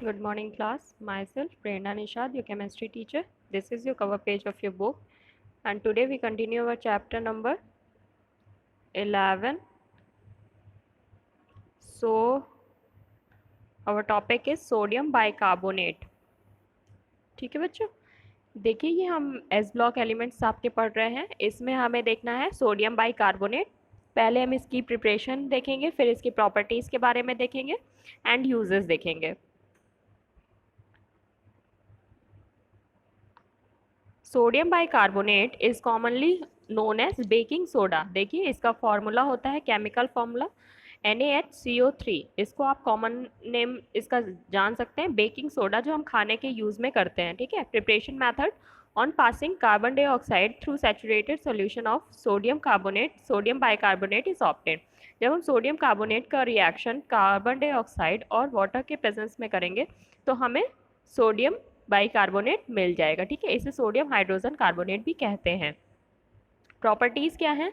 Good morning, class. Myself, Prerna Nishad, your chemistry teacher. This is your cover page of your book. And today we continue our chapter number 11. So, our topic is sodium bicarbonate. ठीक है बच्चों, देखिए ये हम S block elements आपके पढ़ रहे हैं. इसमें हमें देखना है सोडियम बाइकार्बोनेट. पहले हम इसकी प्रिपरेशन देखेंगे, फिर इसकी प्रॉपर्टीज़ के बारे में देखेंगे एंड यूजेस देखेंगे. Sodium bicarbonate is commonly known as baking soda. देखिए इसका फॉर्मूला होता है, केमिकल फॉर्मूला NaHCO3. इसको आप कॉमन नेम इसका जान सकते हैं, बेकिंग सोडा, जो हम खाने के यूज़ में करते हैं. ठीक है. Preparation method: on passing carbon dioxide through saturated solution of sodium carbonate, sodium bicarbonate is obtained. जब हम सोडियम कार्बोनेट का रिएक्शन कार्बन डाइऑक्साइड और वाटर के प्रेजेंस में करेंगे तो हमें सोडियम बाइकार्बोनेट मिल जाएगा. ठीक है. इसे सोडियम हाइड्रोजन कार्बोनेट भी कहते हैं. प्रॉपर्टीज क्या हैं?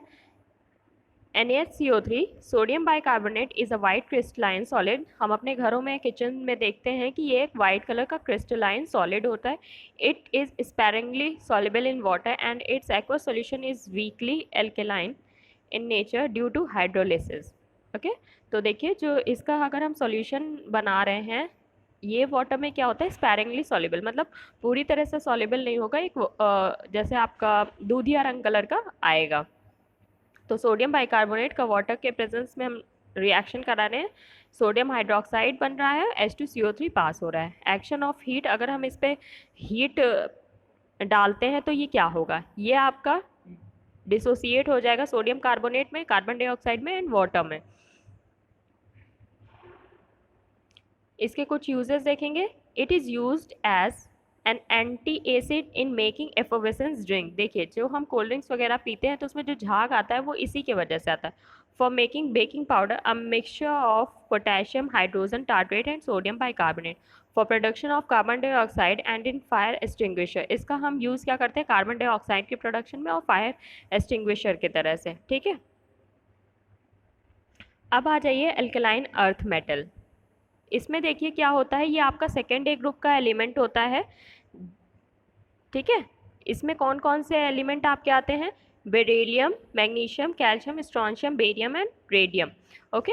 NaHCO3 sodium bicarbonate is a white crystalline solid. हम अपने घरों में, किचन में देखते हैं कि ये एक वाइट कलर का क्रिस्टलाइन सॉलिड होता है. It is sparingly soluble in water and its aqueous solution is weakly alkaline in nature due to hydrolysis. Okay. तो देखिए, जो इसका अगर हम सॉल्यूशन बना रहे हैं, ये वाटर में क्या होता है, स्पैरिंगली सॉल्युबल, मतलब पूरी तरह से सॉल्युबल नहीं होगा. एक जैसे आपका दूधिया रंग कलर का आएगा. तो सोडियम बाइकार्बोनेट का वाटर के प्रेजेंस में हम रिएक्शन करा रहे हैं. सोडियम हाइड्रोक्साइड बन रहा है, H2CO3 पास हो रहा है. एक्शन ऑफ हीट: अगर हम इस पर हीट डालते हैं तो ये क्या होगा, ये आपका डिसोसिएट हो जाएगा सोडियम कार्बोनेट में, कार्बन डाइऑक्साइड में एंड वाटर में. इसके कुछ यूजेस देखेंगे. It is used as an anti acid in making effervescence drink. देखिए, जो हम कोल्ड ड्रिंक्स वगैरह पीते हैं तो उसमें जो झाग आता है वो इसी के वजह से आता है. For making baking powder, a mixture of potassium hydrogen tartrate and sodium bicarbonate. For production of carbon dioxide and in fire extinguisher. इसका हम यूज़ क्या करते हैं, कार्बन डाइऑक्साइड के प्रोडक्शन में और फायर एक्सटिंग्विशर की तरह से. ठीक है. अब आ जाइए अल्कलाइन अर्थ मेटल. इसमें देखिए क्या होता है, ये आपका सेकेंड ए ग्रुप का एलिमेंट होता है. ठीक है. इसमें कौन कौन से एलिमेंट आपके आते हैं? Beryllium, magnesium, calcium, strontium, barium and radium. Okay.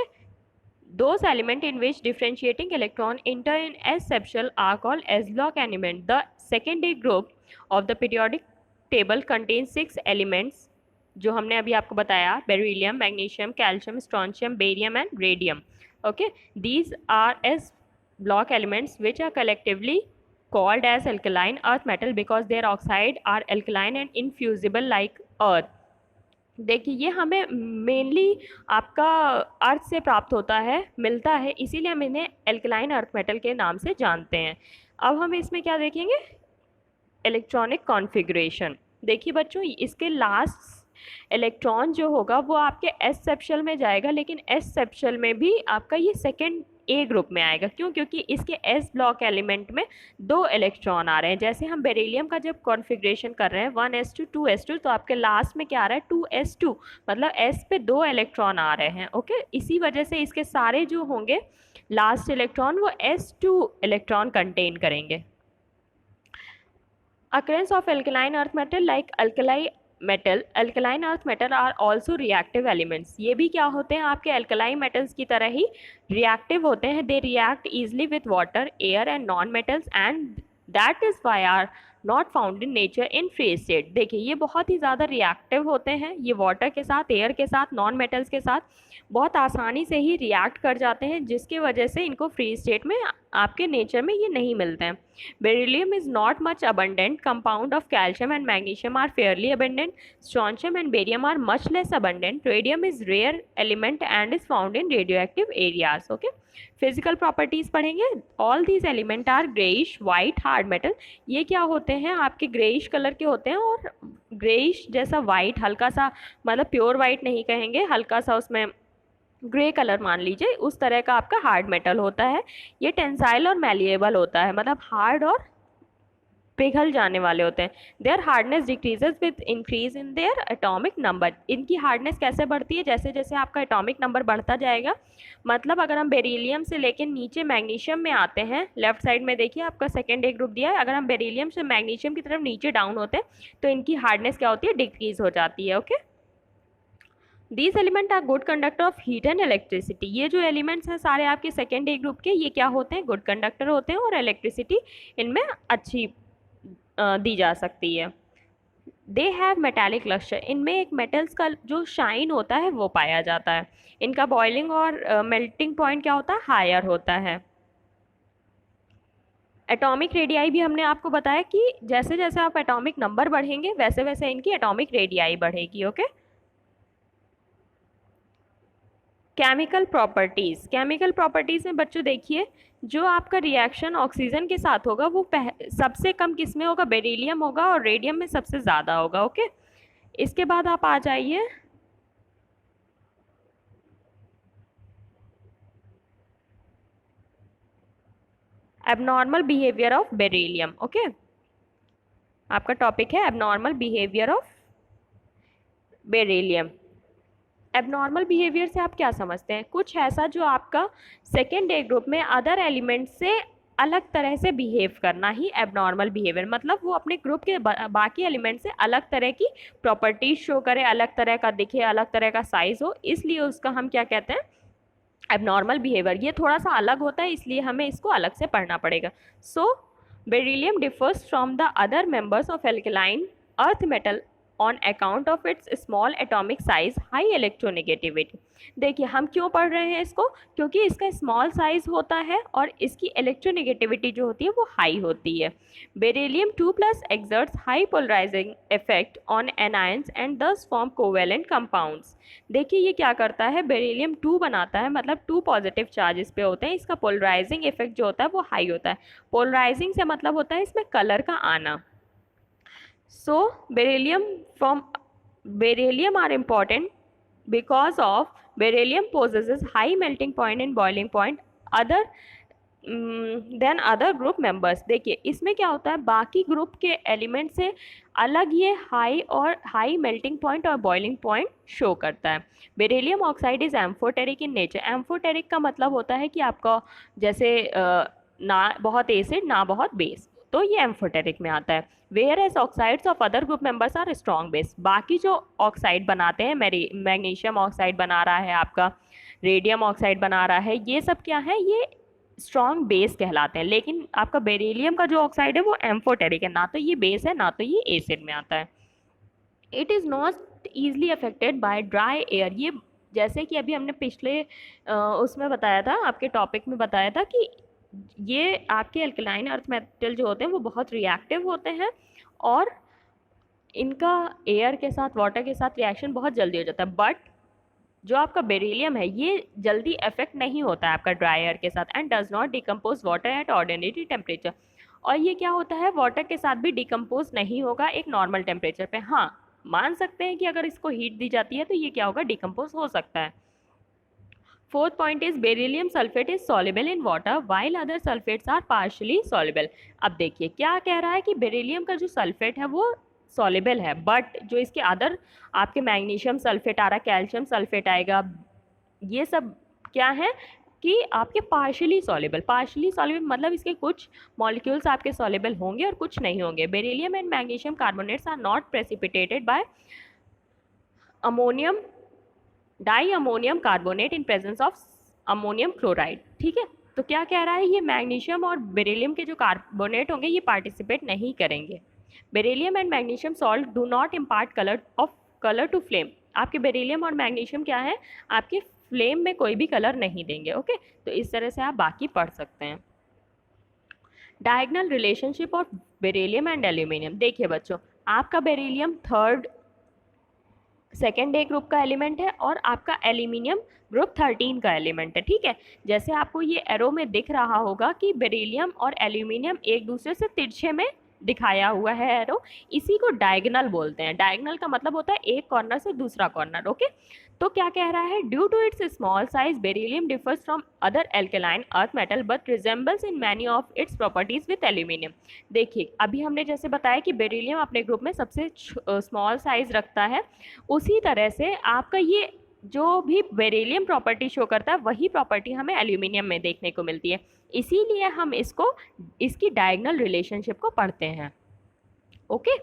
Those element in which differentiating electron enter in s subshell are called s block element. The second A group of the periodic table contains 6 elements जो हमने अभी आपको बताया: beryllium, magnesium, calcium, strontium, barium and radium. Okay. These are s block elements which are collectively called as alkaline earth metal because their oxide are alkaline and infusible like earth. देखिए, ये हमें mainly आपका अर्थ से प्राप्त होता है, मिलता है, इसीलिए हम इन्हें एल्कलाइन अर्थ मेटल के नाम से जानते हैं. अब हम इसमें क्या देखेंगे, इलेक्ट्रॉनिक कॉन्फ़िगरेशन. देखिए बच्चों, इसके लास्ट इलेक्ट्रॉन जो होगा वो आपके एस सेप्शल में जाएगा, लेकिन एस सेप्शल में भी आपका ये सेकेंड ए ग्रुप में आएगा. क्यों? क्योंकि इसके एस ब्लॉक एलिमेंट में 2 इलेक्ट्रॉन आ रहे हैं. जैसे हम बेरिलियम का जब कॉन्फ़िगरेशन कर रहे हैं 1s2 2s2, तो आपके लास्ट में क्या आ रहा है, 2s2, मतलब एस पे 2 इलेक्ट्रॉन आ रहे हैं. ओके. इसी वजह से इसके सारे जो होंगे लास्ट इलेक्ट्रॉन वो s2 इलेक्ट्रॉन कंटेन करेंगे. Occurrence of alkaline earth metal like alkali metal. Alkaline earth metal are also reactive elements. ये भी क्या होते हैं, आपके alkali metals की तरह ही reactive होते हैं. They react easily with water, air and non-metals and that is why are not found in nature in free state. देखिए, ये बहुत ही ज़्यादा रिएक्टिव होते हैं. ये वाटर के साथ, एयर के साथ, नॉन मेटल्स के साथ बहुत आसानी से ही रिएक्ट कर जाते हैं, जिसकी वजह से इनको फ्री स्टेट में आपके नेचर में ये नहीं मिलते हैं. Beryllium is not much abundant. Compound of calcium and magnesium are fairly abundant. Strontium and barium are much less abundant. Radium is rare element and is found in radioactive areas. Okay. Physical properties पढ़ेंगे. All these element are greyish white hard metal. ये क्या होते हैं, आपके greyish colour के होते हैं और ग्रेइश जैसा वाइट, हल्का सा, मतलब प्योर वाइट नहीं कहेंगे, हल्का सा उसमें ग्रे कलर मान लीजिए, उस तरह का आपका हार्ड मेटल होता है. ये टेंसाइल और मैलिएबल होता है, मतलब हार्ड और पिघल जाने वाले होते हैं। Their hardness decreases with increase in their atomic number. इनकी हार्डनेस कैसे बढ़ती है? जैसे जैसे आपका एटॉमिक नंबर बढ़ता जाएगा, मतलब अगर हम बेरिलियम से लेके नीचे मैग्नीशियम में आते हैं, लेफ्ट साइड में देखिए आपका सेकेंड ए ग्रुप दिया है, अगर हम बेरिलियम से मैग्नीशियम की तरफ नीचे डाउन होते हैं तो इनकी हार्डनेस क्या होती है? डिक्रीज हो जाती है। Okay, these element are good conductor of heat and electricity. ये जो एलिमेंट्स हैं सारे आपके सेकेंड ए ग्रुप के, ये क्या होते हैं? गुड कंडक्टर होते हैं और इलेक्ट्रिसिटी इनमें अच्छी दी जा सकती है। They have metallic lustre. इनमें एक मेटल्स का जो शाइन होता है वो पाया जाता है। इनका बॉइलिंग और मेल्टिंग पॉइंट क्या होता है? हायर होता है। एटॉमिक रेडियाई भी हमने आपको बताया कि जैसे जैसे आप एटॉमिक नंबर बढ़ेंगे वैसे वैसे इनकी एटॉमिक रेडियाई बढ़ेगी। Okay, chemical properties. Chemical properties में बच्चों देखिए, जो आपका रिएक्शन ऑक्सीजन के साथ होगा वो सबसे कम किस में होगा? बेरिलियम होगा, और रेडियम में सबसे ज़्यादा होगा। ओके, इसके बाद आप आ जाइए abnormal behaviour of beryllium. Okay, आपका टॉपिक है abnormal behaviour of beryllium. Abnormal behaviour से आप क्या समझते हैं? कुछ ऐसा जो आपका सेकेंड ए ग्रुप में अदर एलिमेंट से अलग तरह से बिहेव करना ही एबनॉर्मल बिहेवियर, मतलब वो अपने ग्रुप के बाकी एलिमेंट से अलग तरह की प्रॉपर्टीज शो करे, अलग तरह का दिखे, अलग तरह का साइज हो, इसलिए उसका हम क्या कहते हैं? Abnormal behaviour. ये थोड़ा सा अलग होता है, इसलिए हमें इसको अलग से पढ़ना पड़ेगा। So beryllium differs from the other members of alkaline earth metal on account of its small atomic size, high electronegativity. देखिए हम क्यों पढ़ रहे हैं इसको? क्योंकि इसका स्मॉल साइज होता है और इसकी इलेक्ट्रोनेगेटिविटी जो होती है वो हाई होती है। Beryllium 2+ exerts high polarising effect on anions and thus form covalent compounds. देखिए ये क्या करता है? बेरिलियम 2 बनाता है, मतलब 2 पॉजिटिव चार्ज इस पे होते हैं। इसका पोलराइजिंग इफेक्ट जो होता है वो हाई होता है। पोलराइजिंग से मतलब होता है इसमें कलर का आना। So beryllium are important because of beryllium possesses high melting point and boiling point other than other group members. देखिए इसमें क्या होता है? बाकी ग्रुप के एलिमेंट से अलग ये हाई मेल्टिंग पॉइंट और बॉइलिंग पॉइंट शो करता है। Beryllium oxide is amphoteric in nature. Amphoteric का मतलब होता है कि आपका जैसे ना बहुत एसिड ना बहुत बेस, तो ये एम्फोटेरिक में आता है। Whereas oxides of other group members are strong base. बाकी जो ऑक्साइड बनाते हैं, मैग्नीशियम ऑक्साइड बना रहा है आपका, रेडियम ऑक्साइड बना रहा है, ये सब क्या है? ये स्ट्रॉन्ग बेस कहलाते हैं। लेकिन आपका बेरिलियम का जो ऑक्साइड है वो एम्फोटेरिक है, ना तो ये बेस है ना तो ये एसिड में आता है। It is not easily affected by dry air. ये जैसे कि अभी हमने पिछले उसमें बताया था, आपके टॉपिक में बताया था कि ये आपके अल्कलाइन अर्थ मेटल जो होते हैं वो बहुत रिएक्टिव होते हैं और इनका एयर के साथ, वाटर के साथ रिएक्शन बहुत जल्दी हो जाता है। बट जो आपका बेरिलियम है ये जल्दी इफेक्ट नहीं होता है आपका ड्राई एयर के साथ, and does not decompose water at ordinary temperature. और ये क्या होता है? वाटर के साथ भी डिकम्पोज नहीं होगा एक नॉर्मल टेम्परेचर पे। हाँ, मान सकते हैं कि अगर इसको हीट दी जाती है तो ये क्या होगा? डिकम्पोज हो सकता है। Fourth point is beryllium sulphate is soluble in water while other sulphates are partially soluble. अब देखिए क्या कह रहा है कि बेरिलियम का जो सल्फेट है वो सॉल्युबल है, बट जो इसके अदर आपके मैग्नीशियम सल्फेट आ रहा है, कैल्शियम सल्फेट आएगा, ये सब क्या है कि आपके पार्शियली सॉल्युबल मतलब इसके कुछ मॉलिक्यूल्स आपके सॉल्युबल होंगे और कुछ नहीं होंगे। Beryllium and magnesium carbonates are not precipitated by ammonium di ammonium carbonate in presence of ammonium chloride. ठीक है, तो क्या कह रहा है? ये मैग्नीशियम और बेरिलियम के जो कार्बोनेट होंगे ये पार्टिसिपेट नहीं करेंगे। Beryllium and magnesium salt do not impart colour to flame. आपके बेरिलियम और मैग्नीशियम क्या है? आपके फ्लेम में कोई भी कलर नहीं देंगे। ओके, तो इस तरह से आप बाकी पढ़ सकते हैं। Diagonal relationship of beryllium and aluminium. देखिए बच्चों, आपका बेरिलियम सेकेंड ए ग्रुप का एलिमेंट है और आपका एल्यूमिनियम ग्रुप 13 का एलिमेंट है। ठीक है, जैसे आपको ये एरो में दिख रहा होगा कि बेरिलियम और एल्यूमिनियम एक दूसरे से तिरछे में दिखाया हुआ है एरो, इसी को डायगोनल बोलते हैं। डायगोनल का मतलब होता है एक कॉर्नर से दूसरा कॉर्नर। ओके, तो क्या कह रहा है, due to its small size beryllium differs from other alkaline earth metal but resembles in many of its properties with aluminium. देखिए अभी हमने जैसे बताया कि बेरिलियम अपने ग्रुप में सबसे स्मॉल साइज रखता है, उसी तरह से आपका ये जो भी बेरिलियम प्रॉपर्टी शो करता है वही प्रॉपर्टी हमें एल्यूमिनियम में देखने को मिलती है, इसीलिए हम इसकी डायगोनल रिलेशनशिप को पढ़ते हैं। Okay,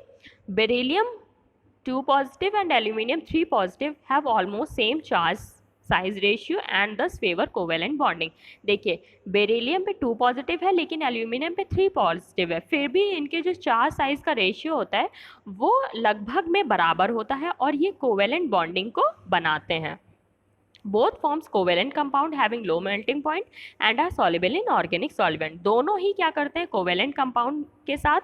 beryllium 2 positive and aluminium 3 positive have almost same charge size ratio and thus favor covalent bonding। देखिए बेरिलियम पे 2 पॉजिटिव है लेकिन एल्यूमिनियम पे 3 पॉजिटिव है, फिर भी इनके जो चार्ज साइज का रेशियो होता है वो लगभग में बराबर होता है और ये कोवेलेंट बॉन्डिंग को बनाते हैं। Both forms covalent compound having low melting point and are soluble in organic solvent. दोनों ही क्या करते हैं, कोवेलेंट कंपाउंड के साथ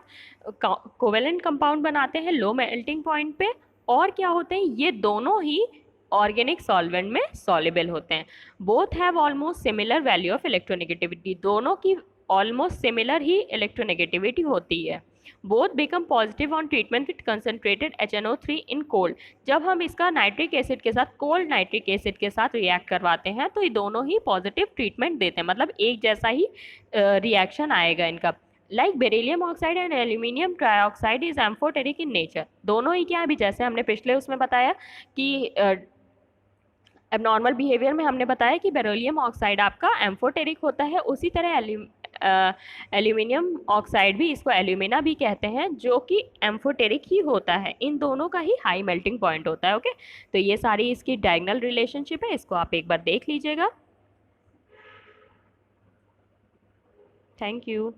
कोवेलेंट कंपाउंड बनाते हैं लो मेल्टिंग पॉइंट पे, और क्या होते हैं, ये दोनों ही ऑर्गेनिक सॉल्वेंट में सॉल्युबल होते हैं। Both have almost similar value of electronegativity, दोनों की ऑलमोस्ट सिमिलर ही इलेक्ट्रोनेगेटिविटी होती है। Both become positive on treatment with concentrated HNO3 in cold. जब हम इसका नाइट्रिक एसिड के साथ, कोल्ड नाइट्रिक एसिड के साथ रिएक्ट करवाते हैं तो ये दोनों ही पॉजिटिव ट्रीटमेंट देते हैं, मतलब एक जैसा ही रिएक्शन आएगा इनका। Like beryllium oxide and aluminium trioxide is amphoteric in nature. दोनों ही क्या है, अभी जैसे हमने पिछले उसमें बताया कि एबनॉर्मल बिहेवियर में हमने बताया कि बेरिलियम ऑक्साइड आपका एम्फोटेरिक होता है, उसी तरह एल्यूमिनियम ऑक्साइड भी, इसको एल्यूमिना भी कहते हैं, जो कि एम्फोटेरिक ही होता है। इन दोनों का ही हाई मेल्टिंग पॉइंट होता है। ओके, तो ये सारी इसकी डायगोनल रिलेशनशिप है, इसको आप एक बार देख लीजिएगा। Thank you.